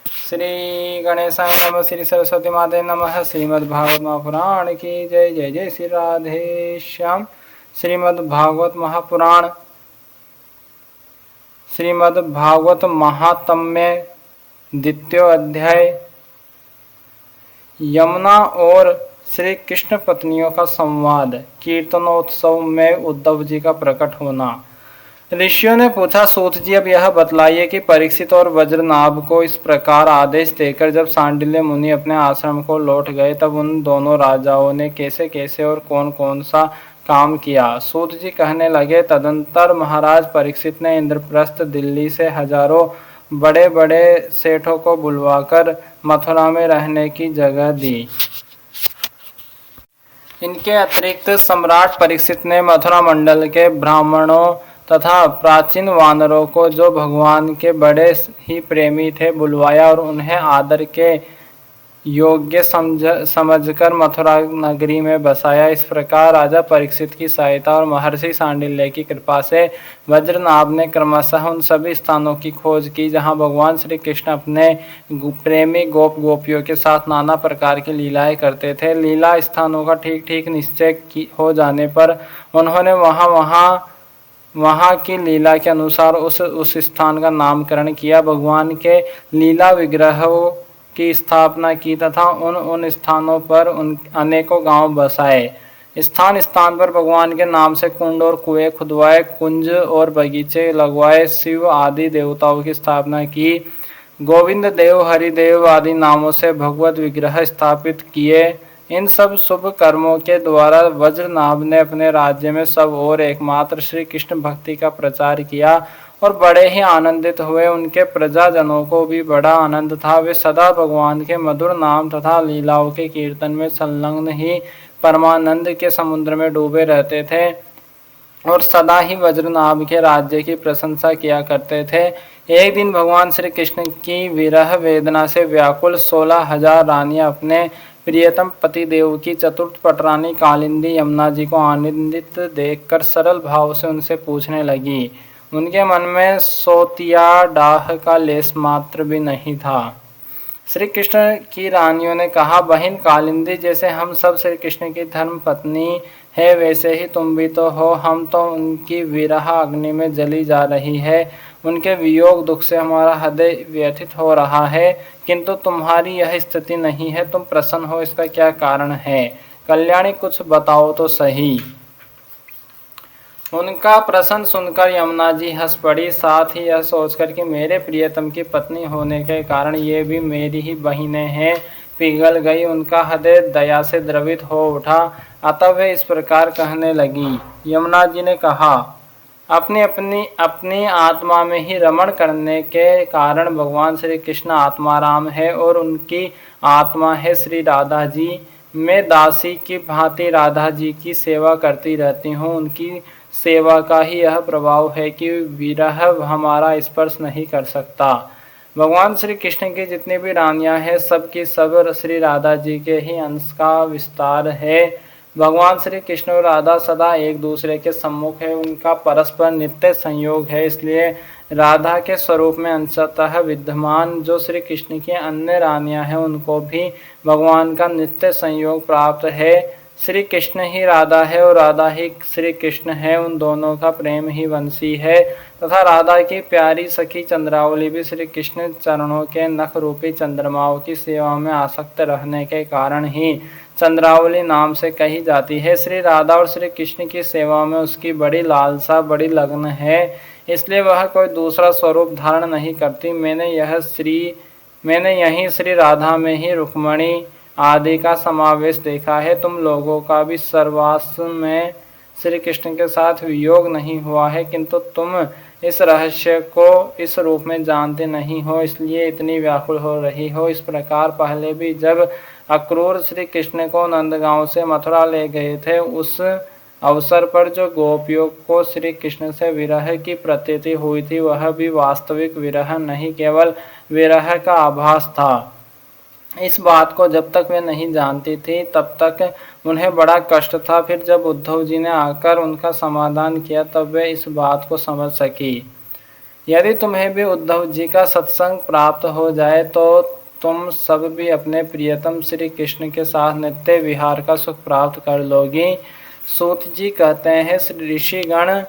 श्री गणेशाय नमः। श्री सरस्वती माते नमः। श्रीमद्भागवत महापुराण की जय। जय जय श्री राधे श्याम। श्रीमद्भागवत महापुराण श्रीमद्भागवत महात्म्य द्वितीय अध्याय। यमुना और श्री कृष्ण पत्नियों का संवाद। कीर्तनोत्सव में उद्धव जी का प्रकट होना। ऋषियों ने पूछा, सूत जी अब यह बतलाइए कि परीक्षित और वज्रनाभ को इस प्रकार आदेश देकर जब सांडिल्य मुनि अपने आश्रम को लौट गए तब उन दोनों राजाओं ने कैसे कैसे और कौन कौन सा काम किया। सूत जी कहने लगे, तदंतर महाराज परीक्षित ने इंद्रप्रस्थ दिल्ली से हजारों बड़े बड़े सेठों को बुलवाकर मथुरा में रहने की जगह दी। इनके अतिरिक्त सम्राट परीक्षित ने मथुरा मंडल के ब्राह्मणों तथा प्राचीन वानरों को, जो भगवान के बड़े ही प्रेमी थे, बुलवाया और उन्हें आदर के योग्य समझकर मथुरा नगरी में बसाया। इस प्रकार राजा परीक्षित की सहायता और महर्षि सांडिल्य की कृपा से वज्रनाभ ने क्रमशः उन सभी स्थानों की खोज की जहां भगवान श्री कृष्ण अपने प्रेमी गोप गोपियों के साथ नाना प्रकार की लीलाएं करते थे। लीला स्थानों का ठीक ठीक निश्चय हो जाने पर उन्होंने वहाँ की लीला के अनुसार उस स्थान का नामकरण किया, भगवान के लीला विग्रहों की स्थापना की तथा उन स्थानों पर अनेकों गांव बसाए। स्थान स्थान पर भगवान के नाम से कुंड और कुएं खुदवाए, कुंज और बगीचे लगवाए, शिव आदि देवताओं की स्थापना की, गोविंद देव, हरिदेव आदि नामों से भगवत विग्रह स्थापित किए। इन सब शुभ कर्मों के द्वारा वज्रनाभ ने अपने राज्य में सब और एकमात्र श्री कृष्ण भक्ति का प्रचार किया और बड़े ही आनंदित हुए। उनके प्रजाजनों को भी बड़ा आनंद था। वे सदा भगवान के मधुर नाम तथा लीलाओं के कीर्तन में संलग्न ही परमानंद के समुद्र में डूबे रहते थे और सदा ही वज्रनाभ के राज्य की प्रशंसा किया करते थे। एक दिन भगवान श्री कृष्ण की विरह वेदना से व्याकुल 16,000 रानियां अपने प्रियतम पति देव की चतुर्थ पटरानी कालिंदी यमुना जी को आनंदित देखकर सरल भाव से उनसे पूछने लगी। उनके मन में सोतिया डाह का लेस मात्र भी नहीं था। श्री कृष्ण की रानियों ने कहा, बहन कालिंदी, जैसे हम सब श्री कृष्ण की धर्म पत्नी है वैसे ही तुम भी तो हो। हम तो उनकी विरह अग्नि में जली जा रही है। उनके वियोग दुख से हमारा हृदय व्यथित हो रहा है, किंतु तुम्हारी यह स्थिति नहीं है। तुम प्रसन्न हो, इसका क्या कारण है? कल्याणी, कुछ बताओ तो सही। उनका प्रश्न सुनकर यमुना जी हंस पड़ी, साथ ही यह सोचकर कि मेरे प्रियतम की पत्नी होने के कारण ये भी मेरी ही बहिनें हैं, पिघल गई। उनका हृदय दया से द्रवित हो उठा। अतः वे इस प्रकार कहने लगी। यमुना जी ने कहा, अपनी आत्मा में ही रमण करने के कारण भगवान श्री कृष्ण आत्माराम है और उनकी आत्मा है श्री राधा जी। मैं दासी की भांति राधा जी की सेवा करती रहती हूँ। उनकी सेवा का ही यह प्रभाव है कि विरह हमारा स्पर्श नहीं कर सकता। भगवान श्री कृष्ण की जितनी भी रानियां हैं, सब की सब श्री राधा जी के ही अंश का विस्तार है। भगवान श्री कृष्ण और राधा सदा एक दूसरे के सम्मुख है। उनका परस्पर नित्य संयोग है। इसलिए राधा के स्वरूप में अंशतः विद्यमान जो श्री कृष्ण की अन्य रानियां हैं, उनको भी भगवान का नित्य संयोग प्राप्त है। श्री कृष्ण ही राधा है और राधा ही श्री कृष्ण है। उन दोनों का प्रेम ही वंशी है तथा राधा की प्यारी सखी चंद्रावली भी श्री कृष्ण चरणों के नख रूपी चंद्रमाओं की सेवा में आसक्त रहने के कारण ही चंद्रावली नाम से कही जाती है। श्री राधा और श्री कृष्ण की सेवा में उसकी बड़ी लालसा, बड़ी लगन है, इसलिए वह कोई दूसरा स्वरूप धारण नहीं करती। मैंने यही श्री राधा में ही रुक्मणी आदि का समावेश देखा है। तुम लोगों का भी सर्वास में श्री कृष्ण के साथ वियोग नहीं हुआ है, किंतु तुम इस रहस्य को इस रूप में जानते नहीं हो, इसलिए इतनी व्याकुल हो रही हो। इस प्रकार पहले भी जब अक्रूर श्री कृष्ण को नंदगांव से मथुरा ले गए थे, उस अवसर पर जो गोपियों को श्री कृष्ण से विरह की प्रतीति हुई थी, वह भी वास्तविक विरह नहीं, केवल विरह का आभास था। इस बात को जब तक वे नहीं जानती थी तब तक उन्हें बड़ा कष्ट था। फिर जब उद्धव जी ने आकर उनका समाधान किया तब वे इस बात को समझ सकी। यदि तुम्हें भी उद्धव जी का सत्संग प्राप्त हो जाए तो तुम सब भी अपने प्रियतम श्री कृष्ण के साथ नित्य विहार का सुख प्राप्त कर लोगी। सूत जी कहते हैं, श्री ऋषिगण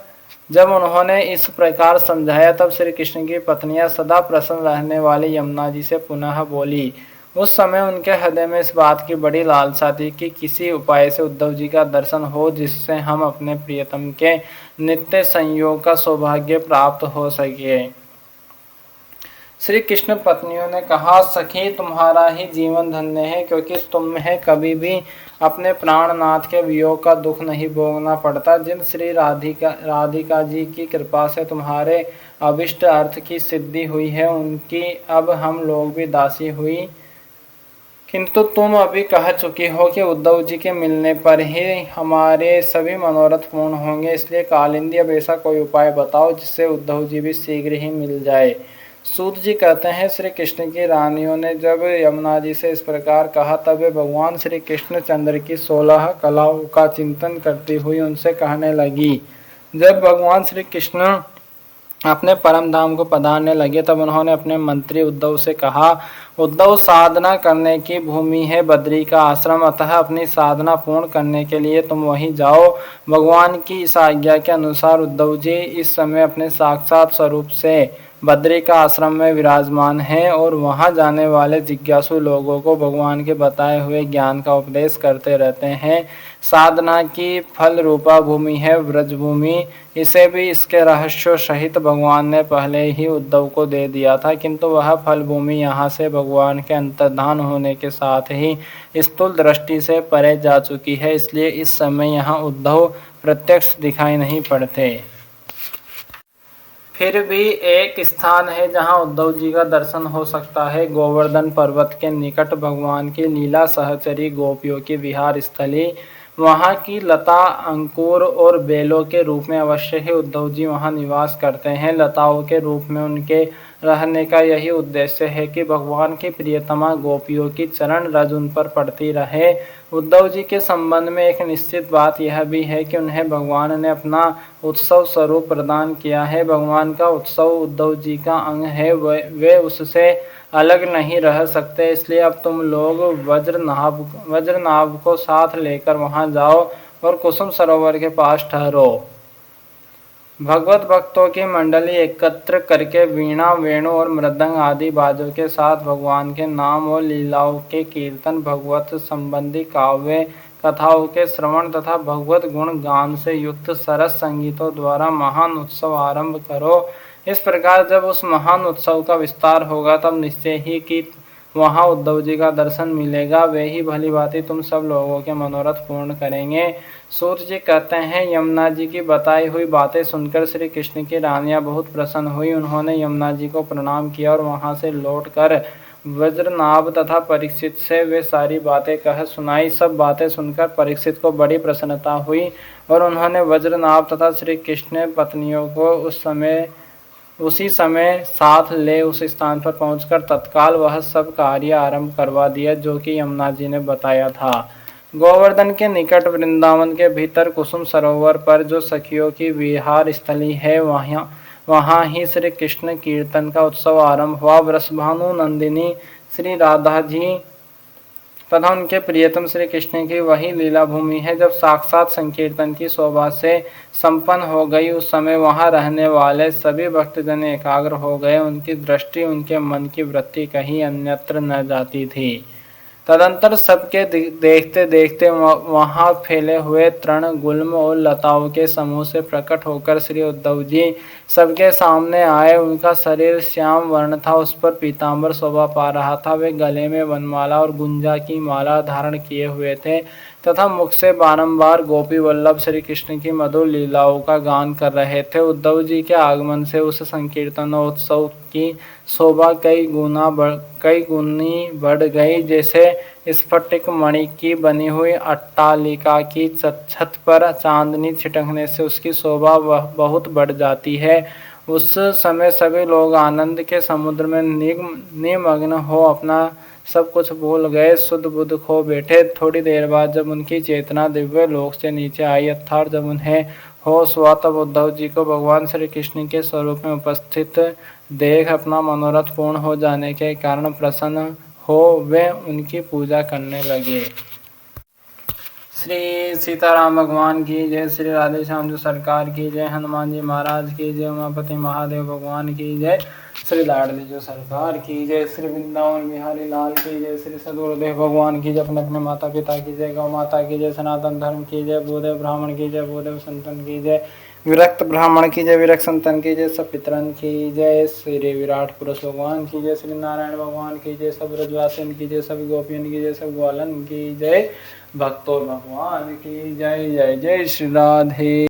जब उन्होंने इस प्रकार समझाया तब श्री कृष्ण की पत्नियां सदा प्रसन्न रहने वाली यमुना जी से पुनः बोली। उस समय उनके हृदय में इस बात की बड़ी लालसा थी कि किसी उपाय से उद्धव जी का दर्शन हो जिससे हम अपने प्रियतम के नित्य संयोग का सौभाग्य प्राप्त हो सके। श्री कृष्ण पत्नियों ने कहा, सखी तुम्हारा ही जीवन धन्य है, क्योंकि तुम्हें कभी भी अपने प्राणनाथ के वियोग का दुख नहीं भोगना पड़ता। जिन श्री राधिका जी की कृपा से तुम्हारे अभिष्ट अर्थ की सिद्धि हुई है उनकी अब हम लोग भी दासी हुई। किंतु तुम अभी कह चुकी हो कि उद्धव जी के मिलने पर ही हमारे सभी मनोरथ पूर्ण होंगे, इसलिए कालिंदी अब ऐसा कोई उपाय बताओ जिससे उद्धव जी भी शीघ्र ही मिल जाए। सूत जी कहते हैं, श्री कृष्ण की रानियों ने जब यमुना जी से इस प्रकार कहा तब वे भगवान श्री कृष्ण चंद्र की 16 कलाओं का चिंतन करती हुई उनसे कहने लगी। जब भगवान श्री कृष्ण अपने परम धाम को पधारने लगे तब उन्होंने अपने मंत्री उद्धव से कहा, उद्धव, साधना करने की भूमि है बद्री का आश्रम, अतः अपनी साधना पूर्ण करने के लिए तुम वहीं जाओ। भगवान की इस आज्ञा के अनुसार उद्धव जी इस समय अपने साक्षात स्वरूप से बद्री का आश्रम में विराजमान हैं और वहां जाने वाले जिज्ञासु लोगों को भगवान के बताए हुए ज्ञान का उपदेश करते रहते हैं। साधना की फल रूपा भूमि है व्रजभूमि, इसे भी इसके रहस्यों सहित भगवान ने पहले ही उद्धव को दे दिया था, किंतु वह फल भूमि यहाँ से भगवान के अंतर्धान होने के साथ ही स्थूल दृष्टि से परे जा चुकी है, इसलिए इस समय यहाँ उद्धव प्रत्यक्ष दिखाई नहीं पड़ते। फिर भी एक स्थान है जहाँ उद्धव जी का दर्शन हो सकता है। गोवर्धन पर्वत के निकट भगवान की लीला सहचरी गोपियों की विहार स्थली, वहाँ की लता, अंकुर और बेलों के रूप में अवश्य ही उद्धव जी वहाँ निवास करते हैं। लताओं के रूप में उनके रहने का यही उद्देश्य है कि भगवान की प्रियतमा गोपियों की चरण रज उन पर पड़ती रहे। उद्धव जी के संबंध में एक निश्चित बात यह भी है कि उन्हें भगवान ने अपना उत्सव स्वरूप प्रदान किया है। भगवान का उत्सव उद्धव जी का अंग है, वे उससे अलग नहीं रह सकते, इसलिए अब तुम लोग वज्रनाभ को साथ लेकर वहां जाओ और कुसुम सरोवर के पास ठहरो। भगवत भक्तों की मंडली एकत्र करके वीणा, वेणु और मृदंग आदि बाजों के साथ भगवान के नाम और लीलाओं के कीर्तन, भगवत संबंधी काव्य कथाओं के श्रवण तथा भगवत गुण गान से युक्त सरस संगीतों द्वारा महान उत्सव आरंभ करो। इस प्रकार जब उस महान उत्सव का विस्तार होगा तब निश्चय ही कि वहाँ उद्धव जी का दर्शन मिलेगा, वे ही भली भांति तुम सब लोगों के मनोरथ पूर्ण करेंगे। सूर्य जी कहते हैं, यमुना जी की बताई हुई बातें सुनकर श्री कृष्ण की रानियां बहुत प्रसन्न हुई। उन्होंने यमुना जी को प्रणाम किया और वहां से लौटकर वज्रनाभ तथा परीक्षित से वे सारी बातें कह सुनाई। सब बातें सुनकर परीक्षित को बड़ी प्रसन्नता हुई और उन्होंने वज्रनाभ तथा श्री कृष्ण पत्नियों को उसी समय साथ ले उस स्थान पर पहुंचकर तत्काल वह सब कार्य आरंभ करवा दिया जो कि यमुना जी ने बताया था। गोवर्धन के निकट वृंदावन के भीतर कुसुम सरोवर पर जो सखियों की विहार स्थली है वहाँ ही श्री कृष्ण कीर्तन का उत्सव आरंभ हुआ। वृषभानु नंदिनी श्री राधा जी तथा उनके प्रियतम श्री कृष्ण की वही लीला भूमि है। जब साक्षात संकीर्तन की शोभा से संपन्न हो गई उस समय वहां रहने वाले सभी भक्तजन एकाग्र हो गए, उनकी दृष्टि, उनके मन की वृत्ति कहीं अन्यत्र न जाती थी। तदंतर सबके देखते देखते वहां फैले हुए तृण, गुल्म और लताओं के समूह से प्रकट होकर श्री उद्धव जी सबके सामने आए। उनका शरीर श्याम वर्ण था, उस पर पीतांबर शोभा पा रहा था। वे गले में वनमाला और गुंजा की माला धारण किए हुए थे तथा मुख से बारंबार गोपी वल्लभ श्री कृष्ण की मधुर लीलाओं का गान कर रहे थे। उद्धव जी के आगमन से उस संकीर्तनोत्सव की शोभा कई गुनी बढ़ गई। जैसे स्फटिक मणि की बनी हुई अट्टालिका की छत पर चांदनी छिटकने से उसकी शोभा बहुत बढ़ जाती है। उस समय सभी लोग आनंद के समुद्र में निमग्न हो अपना सब कुछ भूल गए, शुद्ध बुद्ध खो बैठे। थोड़ी देर बाद जब उनकी चेतना दिव्य लोक से नीचे आई अर्थात जब उन्हें होश हुआ तब उद्धव जी को भगवान श्री कृष्ण के स्वरूप में उपस्थित देख अपना मनोरथ पूर्ण हो जाने के कारण प्रसन्न हो वे उनकी पूजा करने लगे। श्री सीताराम भगवान की जय, श्री राधे श्याम जी सरकार की जय, हनुमान जी महाराज की जय, उमापति महादेव भगवान की जय, श्री लाडली जो सरकार की जय, श्री वृंदावन बिहारी लाल की जय, श्री सदगुरुदेव भगवान की जय, अपने अपने माता पिता की जय, गौ माता की जय, सनातन धर्म की जय, भूदेव ब्राह्मण की जय, भूदेव संतन की जय, विरक्त ब्राह्मण की जय, विरक्त संतन की जय, सब पितरन की जय, श्री विराट पुरुष भगवान की जय, श्री नारायण भगवान की जय, सब ब्रजवासिन की जय, सब गोपियन की जय, सब ग्वालन की जय, भक्तों भगवान की जय। जय जय श्री राधे।